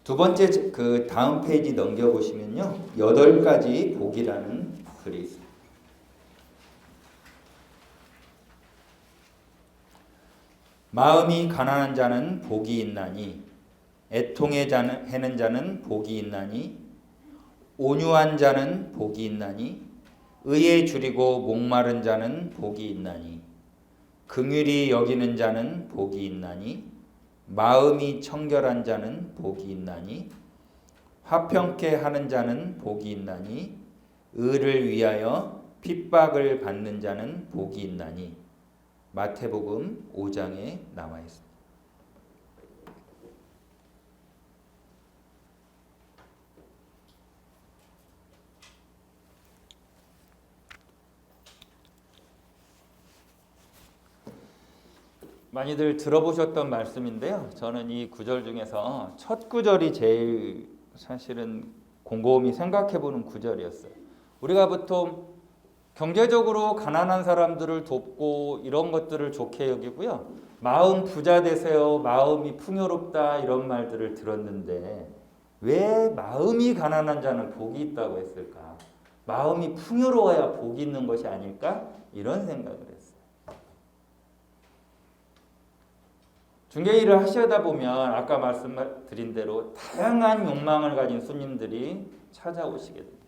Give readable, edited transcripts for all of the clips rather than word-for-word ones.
두 번째 그 다음 페이지 넘겨보시면요. 8가지 복이라는 글이 있어요. 마음이 가난한 자는 복이 있나니 애통해 하는 자는 복이 있나니 온유한 자는 복이 있나니 의에 줄이고 목마른 자는 복이 있나니 긍휼히 여기는 자는 복이 있나니 마음이 청결한 자는 복이 있나니 화평케 하는 자는 복이 있나니 의를 위하여 핍박을 받는 자는 복이 있나니 마태복음 5장에 나와 있습니다. 많이들 들어보셨던 말씀인데요. 저는 이 구절 중에서 첫 구절이 제일 사실은 곰곰이 생각해보는 구절이었어요. 우리가 보통 경제적으로 가난한 사람들을 돕고 이런 것들을 좋게 여기고요. 마음 부자 되세요. 마음이 풍요롭다 이런 말들을 들었는데 왜 마음이 가난한 자는 복이 있다고 했을까? 마음이 풍요로워야 복이 있는 것이 아닐까? 이런 생각을 했어요. 중개 일을 하시다 보면 아까 말씀드린 대로 다양한 욕망을 가진 손님들이 찾아오시게 됩니다.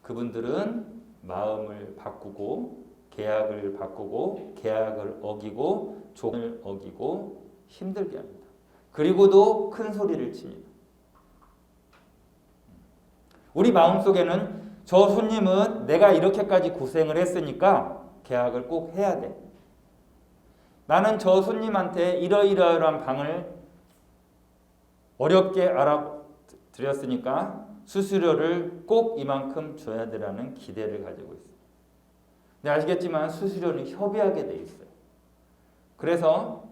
그분들은 마음을 바꾸고 계약을 바꾸고 계약을 어기고 조건을 어기고 힘들게 합니다. 그리고도 큰 소리를 칩니다. 우리 마음속에는 저 손님은 내가 이렇게까지 고생을 했으니까 계약을 꼭 해야 돼. 나는 저 손님한테 이러이러한 방을 어렵게 알아드렸으니까 수수료를 꼭 이만큼 줘야 되라는 기대를 가지고 있어요. 근데 아시겠지만 수수료는 협의하게 돼 있어요. 그래서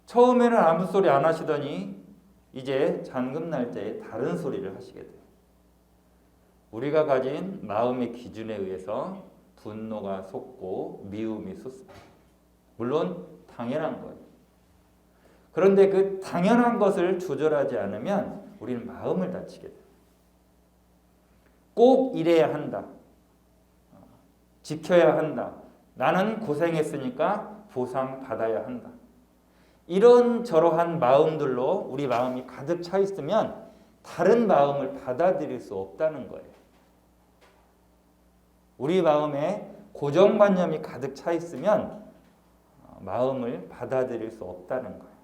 처음에는 아무 소리 안 하시더니 이제 잔금 날 때 다른 소리를 하시게 돼요. 우리가 가진 마음의 기준에 의해서 분노가 솟고 미움이 솟습니다. 물론 당연한 거예요. 그런데 그 당연한 것을 조절하지 않으면 우리는 마음을 다치게 돼요. 꼭 이래야 한다. 지켜야 한다. 나는 고생했으니까 보상받아야 한다. 이런 저러한 마음들로 우리 마음이 가득 차 있으면 다른 마음을 받아들일 수 없다는 거예요. 우리 마음에 고정관념이 가득 차 있으면 마음을 받아들일 수 없다는 거예요.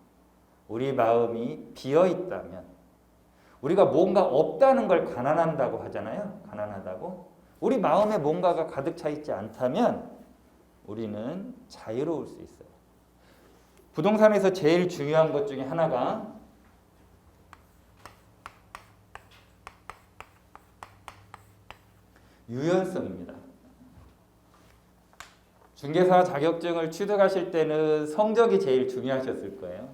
우리 마음이 비어 있다면 우리가 뭔가 없다는 걸 가난한다고 하잖아요. 가난하다고. 우리 마음에 뭔가가 가득 차 있지 않다면 우리는 자유로울 수 있어요. 부동산에서 제일 중요한 것 중에 하나가 유연성입니다. 중개사 자격증을 취득하실 때는 성적이 제일 중요하셨을 거예요.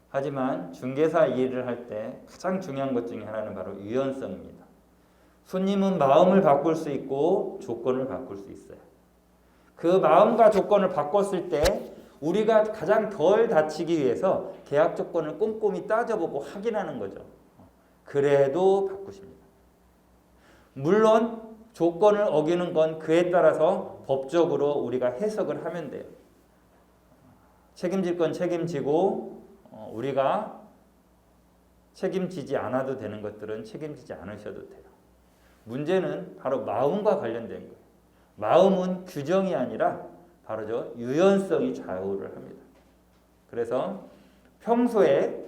하지만 중개사 일을 할 때 가장 중요한 것 중에 하나는 바로 유연성입니다. 손님은 마음을 바꿀 수 있고 조건을 바꿀 수 있어요. 그 마음과 조건을 바꿨을 때 우리가 가장 덜 다치기 위해서 계약 조건을 꼼꼼히 따져보고 확인하는 거죠. 그래도 바꾸십니다. 물론 조건을 어기는 건 그에 따라서 법적으로 우리가 해석을 하면 돼요. 책임질 건 책임지고 우리가 책임지지 않아도 되는 것들은 책임지지 않으셔도 돼요. 문제는 바로 마음과 관련된 거예요. 마음은 규정이 아니라 바로 저 유연성이 좌우를 합니다. 그래서 평소에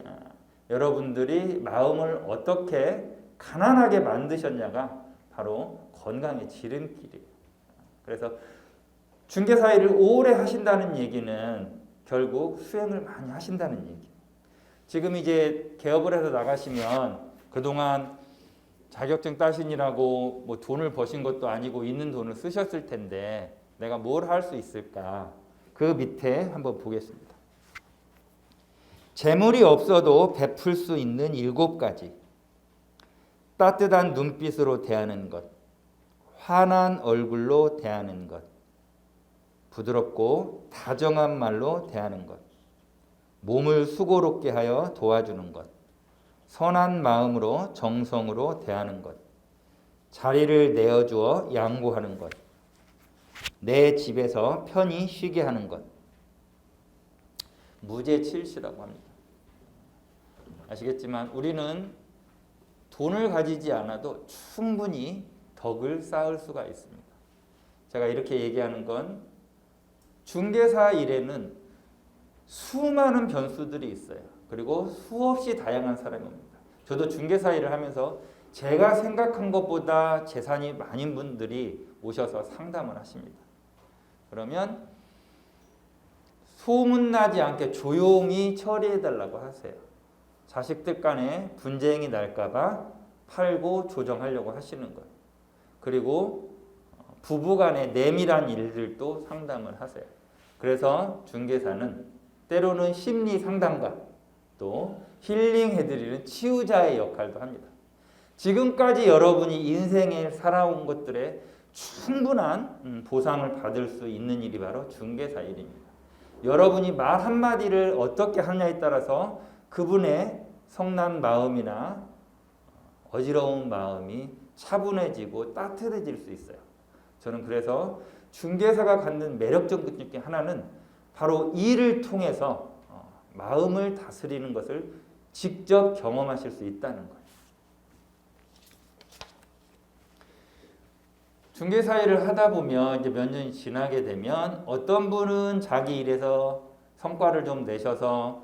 여러분들이 마음을 어떻게 가난하게 만드셨냐가 바로 건강의 지름길이에요. 그래서 중개사 일을 오래 하신다는 얘기는 결국 수행을 많이 하신다는 얘기예요. 지금 이제 개업을 해서 나가시면 그동안 자격증 따시느라고 뭐 돈을 버신 것도 아니고 있는 돈을 쓰셨을 텐데 내가 뭘 할 수 있을까? 그 밑에 한번 보겠습니다. 재물이 없어도 베풀 수 있는 7가지. 따뜻한 눈빛으로 대하는 것, 환한 얼굴로 대하는 것, 부드럽고 다정한 말로 대하는 것, 몸을 수고롭게 하여 도와주는 것, 선한 마음으로 정성으로 대하는 것, 자리를 내어주어 양보하는 것, 내 집에서 편히 쉬게 하는 것. 무죄칠시라고 합니다. 아시겠지만 우리는 돈을 가지지 않아도 충분히 덕을 쌓을 수가 있습니다. 제가 이렇게 얘기하는 건 중개사 일에는 수많은 변수들이 있어요. 그리고 수없이 다양한 사람이 옵니다. 저도 중개사 일을 하면서 제가 생각한 것보다 재산이 많은 분들이 오셔서 상담을 하십니다. 그러면 소문나지 않게 조용히 처리해달라고 하세요. 자식들 간에 분쟁이 날까봐 팔고 조정하려고 하시는 거예요. 그리고 부부 간의 내밀한 일들도 상담을 하세요. 그래서 중개사는 때로는 심리 상담가 또 힐링해드리는 치유자의 역할도 합니다. 지금까지 여러분이 인생에 살아온 것들에 충분한 보상을 받을 수 있는 일이 바로 중개사 일입니다. 여러분이 말 한마디를 어떻게 하냐에 따라서 그분의 성난 마음이나 어지러운 마음이 차분해지고 따뜻해질 수 있어요. 저는 그래서 중개사가 갖는 매력적 것 중에 하나는 바로 일을 통해서 마음을 다스리는 것을 직접 경험하실 수 있다는 거예요. 중개사 일을 하다 보면 이제 몇 년이 지나게 되면 어떤 분은 자기 일에서 성과를 좀 내셔서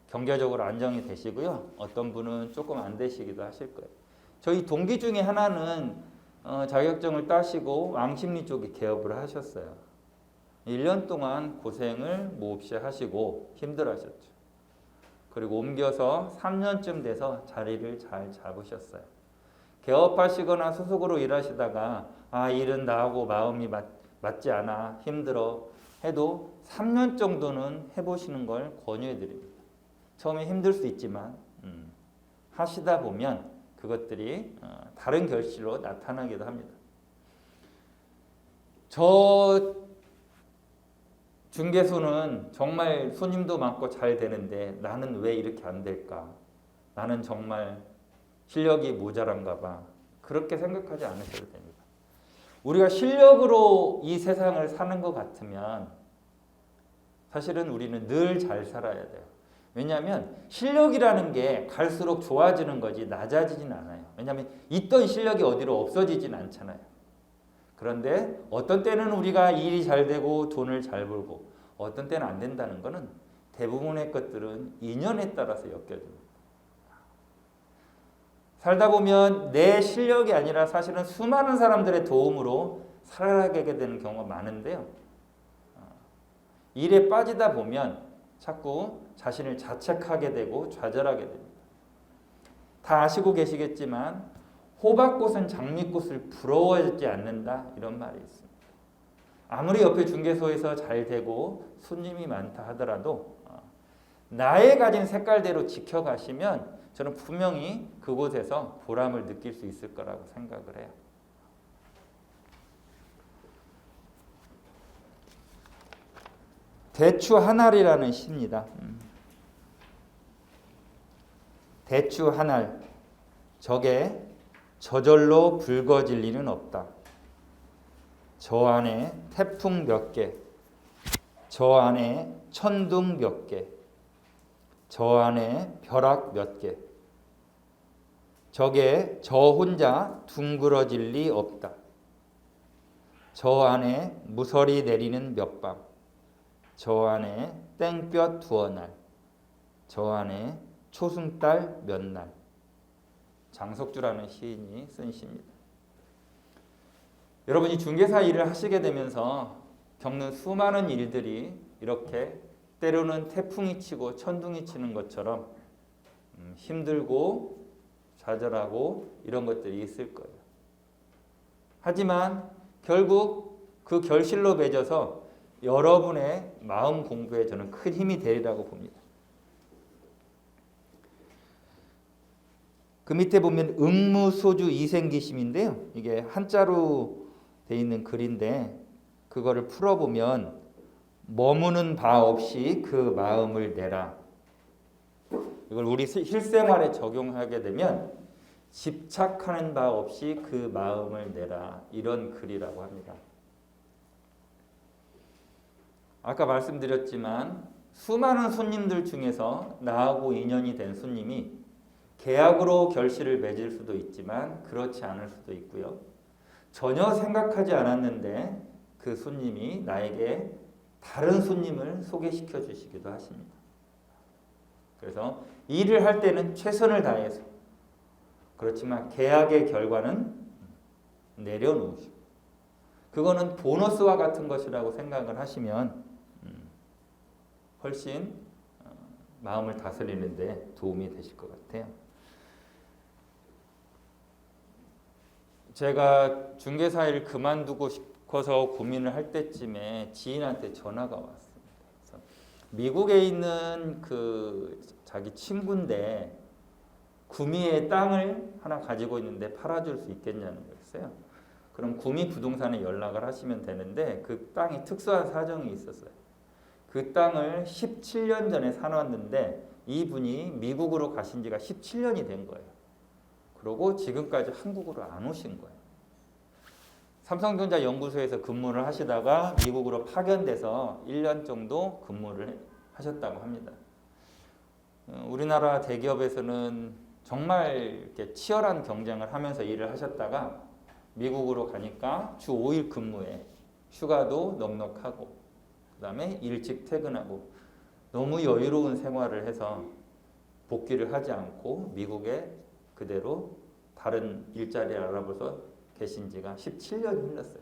경제적으로 안정이 되시고요. 어떤 분은 조금 안 되시기도 하실 거예요. 저희 동기 중에 하나는 자격증을 따시고 왕심리 쪽에 개업을 하셨어요. 1년 동안 고생을 몹시 하시고 힘들어하셨죠. 그리고 옮겨서 3년쯤 돼서 자리를 잘 잡으셨어요. 개업하시거나 소속으로 일하시다가 일은 나하고 마음이 맞지 않아 힘들어 해도 3년 정도는 해보시는 걸 권유해 드립니다. 처음에 힘들 수 있지만 하시다 보면 그것들이 다른 결실로 나타나기도 합니다. 저 중개소는 정말 손님도 많고 잘 되는데 나는 왜 이렇게 안 될까? 나는 정말 실력이 모자란가 봐. 그렇게 생각하지 않으셔도 됩니다. 우리가 실력으로 이 세상을 사는 것 같으면 사실은 우리는 늘 잘 살아야 돼요. 왜냐하면 실력이라는 게 갈수록 좋아지는 거지 낮아지진 않아요. 왜냐하면 있던 실력이 어디로 없어지진 않잖아요. 그런데 어떤 때는 우리가 일이 잘 되고 돈을 잘 벌고 어떤 때는 안 된다는 것은 대부분의 것들은 인연에 따라서 엮여집니다. 살다 보면 내 실력이 아니라 사실은 수많은 사람들의 도움으로 살아가게 되는 경우가 많은데요. 일에 빠지다 보면 자꾸 자신을 자책하게 되고 좌절하게 됩니다. 다 아시고 계시겠지만 호박꽃은 장미꽃을 부러워하지 않는다 이런 말이 있습니다. 아무리 옆에 중개소에서 잘 되고 손님이 많다 하더라도 나의 가진 색깔대로 지켜가시면 저는 분명히 그곳에서 보람을 느낄 수 있을 거라고 생각을 해요. 대추 한 알이라는 시입니다. 대추 한 알, 저게 저절로 붉어질 리는 없다. 저 안에 태풍 몇 개, 저 안에 천둥 몇 개, 저 안에 벼락 몇 개, 저게 저 혼자 둥그러질 리 없다. 저 안에 무서리 내리는 몇 밤, 저 안에 땡볕 두어 날, 저 안에 초승달 몇 날. 장석주라는 시인이 쓴 시입니다. 여러분이 중개사 일을 하시게 되면서 겪는 수많은 일들이 이렇게 때로는 태풍이 치고 천둥이 치는 것처럼 힘들고 좌절하고 이런 것들이 있을 거예요. 하지만 결국 그 결실로 맺어서 여러분의 마음 공부에 저는 큰 힘이 되리라고 봅니다. 그 밑에 보면 응무소주 이생기심인데요. 이게 한자로 돼 있는 글인데 그거를 풀어보면 머무는 바 없이 그 마음을 내라. 이걸 우리 실생활에 적용하게 되면 집착하는 바 없이 그 마음을 내라. 이런 글이라고 합니다. 아까 말씀드렸지만 수많은 손님들 중에서 나하고 인연이 된 손님이 계약으로 결실을 맺을 수도 있지만 그렇지 않을 수도 있고요. 전혀 생각하지 않았는데 그 손님이 나에게 다른 손님을 소개시켜 주시기도 하십니다. 그래서 일을 할 때는 최선을 다해서, 그렇지만 계약의 결과는 내려놓으시고, 그거는 보너스와 같은 것이라고 생각을 하시면 훨씬 마음을 다스리는 데 도움이 되실 것 같아요. 제가 중개사 일 그만두고 싶어서 고민을 할 때쯤에 지인한테 전화가 왔습니다. 그래서 미국에 있는 그 자기 친구인데 구미에 땅을 하나 가지고 있는데 팔아줄 수 있겠냐는 거였어요. 그럼 구미 부동산에 연락을 하시면 되는데 그 땅이 특수한 사정이 있었어요. 그 땅을 17년 전에 사놨는데 이분이 미국으로 가신 지가 17년이 된 거예요. 그리고 지금까지 한국으로 안 오신 거예요. 삼성전자 연구소에서 근무를 하시다가 미국으로 파견돼서 1년 정도 근무를 하셨다고 합니다. 우리나라 대기업에서는 정말 이렇게 치열한 경쟁을 하면서 일을 하셨다가 미국으로 가니까 주 5일 근무에 휴가도 넉넉하고 그 다음에 일찍 퇴근하고 너무 여유로운 생활을 해서 복귀를 하지 않고 미국에 그대로 다른 일자리를 알아봐서 계신 지가 17년이 흘렀어요.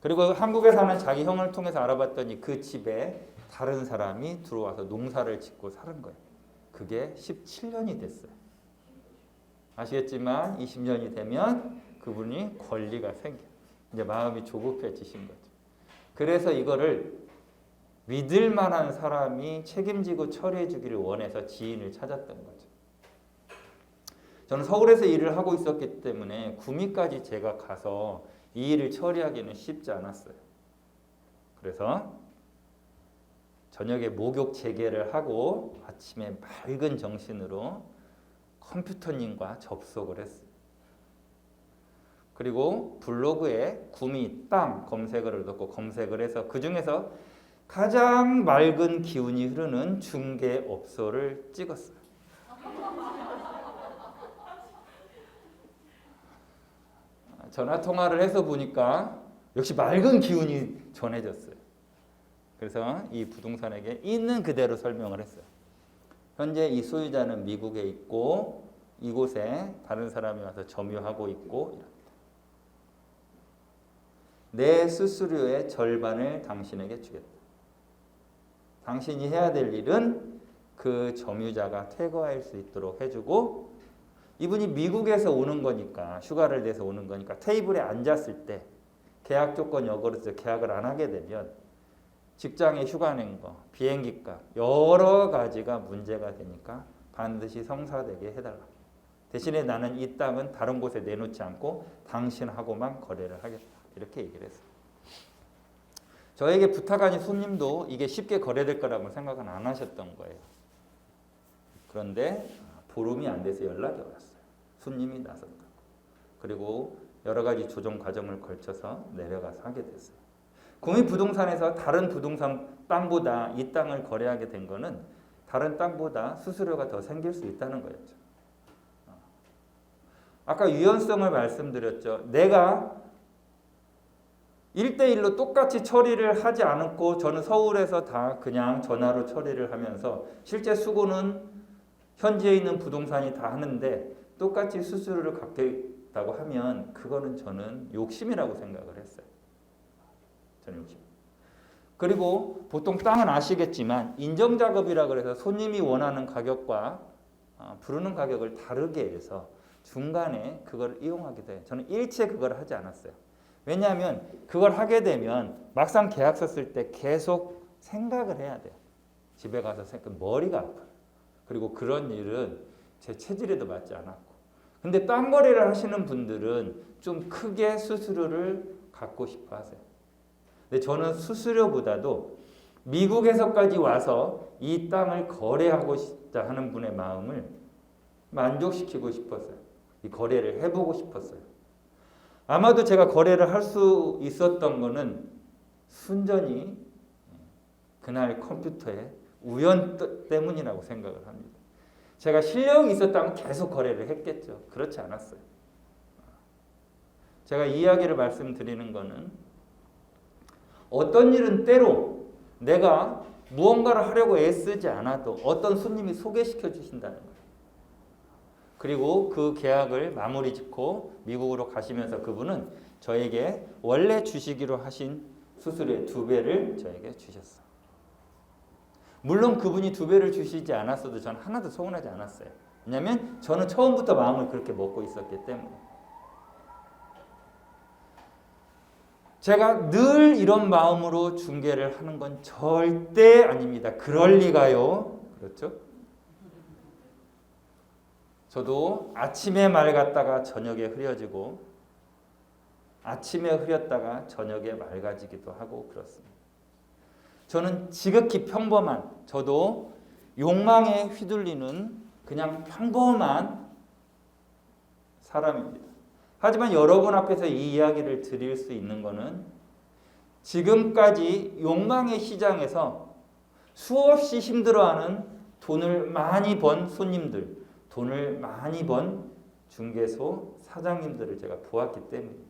그리고 한국에 사는 자기 형을 통해서 알아봤더니 그 집에 다른 사람이 들어와서 농사를 짓고 사는 거예요. 그게 17년이 됐어요. 아시겠지만 20년이 되면 그분이 권리가 생겨요. 이제 마음이 조급해지신 거죠. 그래서 이거를 믿을 만한 사람이 책임지고 처리해 주기를 원해서 지인을 찾았던 거죠. 저는 서울에서 일을 하고 있었기 때문에 구미까지 제가 가서 이 일을 처리하기는 쉽지 않았어요. 그래서 저녁에 목욕 재개를 하고 아침에 맑은 정신으로 컴퓨터님과 접속을 했어요. 그리고 블로그에 구미 땅 검색어를 넣고 검색을 해서 그 중에서 가장 맑은 기운이 흐르는 중개업소를 찍었어요. 전화 통화를 해서 보니까 역시 맑은 기운이 전해졌어요. 그래서 이 부동산에게 있는 그대로 설명을 했어요. 현재 이 소유자는 미국에 있고 이곳에 다른 사람이 와서 점유하고 있고 내 수수료의 절반을 당신에게 주겠다. 당신이 해야 될 일은 그 점유자가 퇴거할 수 있도록 해주고 이분이 미국에서 오는 거니까 휴가를 내서 오는 거니까 테이블에 앉았을 때 계약 조건이 어그러져서 계약을 안 하게 되면 직장에 휴가 낸 거, 비행기 값 여러 가지가 문제가 되니까 반드시 성사되게 해달라. 대신에 나는 이 땅은 다른 곳에 내놓지 않고 당신하고만 거래를 하겠다. 이렇게 얘기를 했어요. 저에게 부탁한 손님도 이게 쉽게 거래될 거라고 생각은 안 하셨던 거예요. 그런데 보름이 안 돼서 연락이 왔어요. 손님이 나섰다. 그리고 여러 가지 조정 과정을 거쳐서 내려가서 하게 됐어요. 구미 부동산에서 다른 부동산 땅보다 이 땅을 거래하게 된 거는 다른 땅보다 수수료가 더 생길 수 있다는 거였죠. 아까 유연성을 말씀드렸죠. 내가 1대1로 똑같이 처리를 하지 않고 저는 서울에서 다 그냥 전화로 처리를 하면서 실제 수고는 현지에 있는 부동산이 다 하는데 똑같이 수수료를 갚겠다고 하면 그거는 저는 욕심이라고 생각을 했어요. 저는 욕심. 그리고 보통 땅은 아시겠지만 인정작업이라 그래서 손님이 원하는 가격과 부르는 가격을 다르게 해서 중간에 그걸 이용하게 돼요. 저는 일체 그걸 하지 않았어요. 왜냐하면 그걸 하게 되면 막상 계약서 쓸 때 계속 생각을 해야 돼요. 집에 가서 머리가 아파요. 그리고 그런 일은 제 체질에도 맞지 않았고. 근데 땅 거래를 하시는 분들은 좀 크게 수수료를 갖고 싶어 하세요. 근데 저는 수수료보다도 미국에서까지 와서 이 땅을 거래하고 싶다 하는 분의 마음을 만족시키고 싶었어요. 이 거래를 해보고 싶었어요. 아마도 제가 거래를 할 수 있었던 거는 순전히 그날 컴퓨터의 우연 때문이라고 생각을 합니다. 제가 실력이 있었다면 계속 거래를 했겠죠. 그렇지 않았어요. 제가 이 이야기를 말씀드리는 거는 어떤 일은 때로 내가 무언가를 하려고 애쓰지 않아도 어떤 손님이 소개시켜 주신다는 거예요. 그리고 그 계약을 마무리 짓고 미국으로 가시면서 그분은 저에게 원래 주시기로 하신 수수료의 2배를 저에게 주셨어요. 물론 그분이 2배를 주시지 않았어도 저는 하나도 서운하지 않았어요. 왜냐하면 저는 처음부터 마음을 그렇게 먹고 있었기 때문에. 제가 늘 이런 마음으로 중개를 하는 건 절대 아닙니다. 그럴 리가요. 그렇죠? 저도 아침에 맑았다가 저녁에 흐려지고 아침에 흐렸다가 저녁에 맑아지기도 하고 그렇습니다. 저는 지극히 평범한, 저도 욕망에 휘둘리는 그냥 평범한 사람입니다. 하지만 여러분 앞에서 이 이야기를 드릴 수 있는 것은 지금까지 욕망의 시장에서 수없이 힘들어하는 돈을 많이 번 손님들, 돈을 많이 번 중개소 사장님들을 제가 보았기 때문입니다.